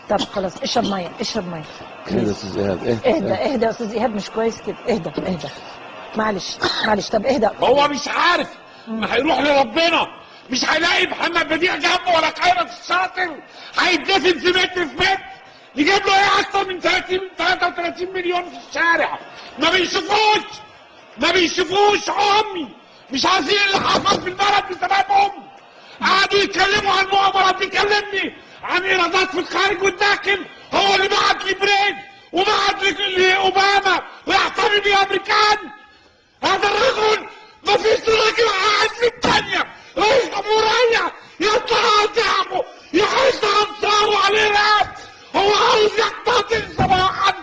طب خلاص، اشرب ميه اشرب ميه. اهدى يا استاذ ايهاب، اهدى يا استاذ ايهاب، مش كويس كده. اهدى. معلش. طب اهدى. هو مش عارف ما هيروح لربنا، مش هيلاقي محمد بديع جنبه ولا خيرت الشاطر، هيتدفن في متر في متر. يجيب له ايه اكتر من 33 مليون في الشارع؟ ما بيشوفوش امي، مش عارفين اللي حصل في البلد بسببهم. قعدوا يتكلموا عن مؤامرات، بيكلمني عن ايرادات في الخارج والداخل. هو اللي بعت لي بريد وبعت لاوباما ويحتمي بالامريكان. هذا الرجل ما فيش راجل قاعد في الثانيه رئيس جمهوريه يطلع على شعبه يحس انصاره عليه راب. هو عاوز يقتتل صباحا.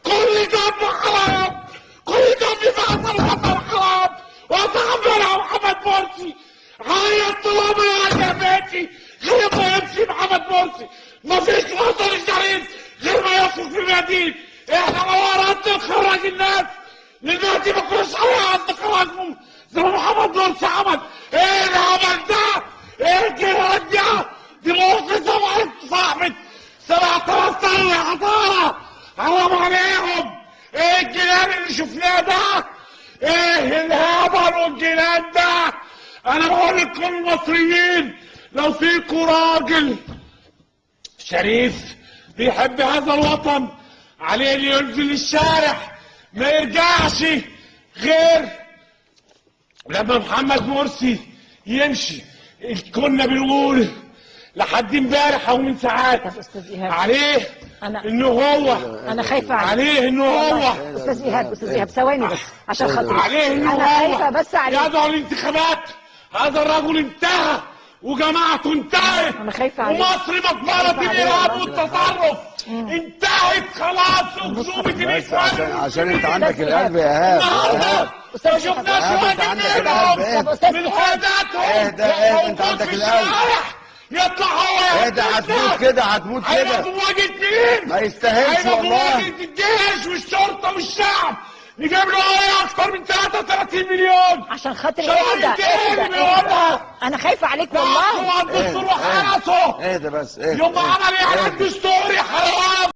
كل دم حرام، كل دم في اثر الوطن حرام. واتعامل مع محمد مرسي، عيط طالما يا بيتي غير ما يمشي محمد مرسي. ما فيش وطن شريف غير ما يصرف في المدينه. احنا موارد نخرج الناس للنادي ما كناش عند خرجهم زي ما محمد مرسي عمل. ايه العمل ده؟ ايه الجهاد ده؟ دي موقف صاحبة 7000 سنة حضارة، حرام عليهم. ايه الجنان اللي شفناه ده؟ ايه الهبل والجنان ده؟ انا بقول لكم المصريين، لو فيكم راجل شريف بيحب هذا الوطن عليه اللي ينزل الشارع، ما يرجعش غير لما محمد مرسي يمشي. كنا بنقول لحد امبارح او من ساعات عليه انه هو، انا خايفه عليه انه هو استاذ ايهاب ثواني بس عشان خاطري. عليه انه انا خايفه بس عليه. يدعو الانتخابات. هذا الرجل انتهى وجماعته انتهت. انا خايفه عليه. ومصر مقبره الارهاب والتطرف انتهت خلاص. اكذوبه الاخوان عشان انت عندك القلب يا ايهاب. ما شفناش واحد من قاداتهم. اهدى انت عندك القلب. يطلع هو اهدى، هتموت كده هتموت كده. هيبقى في مواجهة مين؟ ما يستاهلش والله. هيبقى في مواجهة الجيش والشرطة والشعب. نجيب له ايه اكتر من 33 مليون عشان خاطري. اهدى. انا خايفه عليك والله. الدستور وحرسه. اهدى بس. يوم ما عمل ايه على الدستور يا حرام.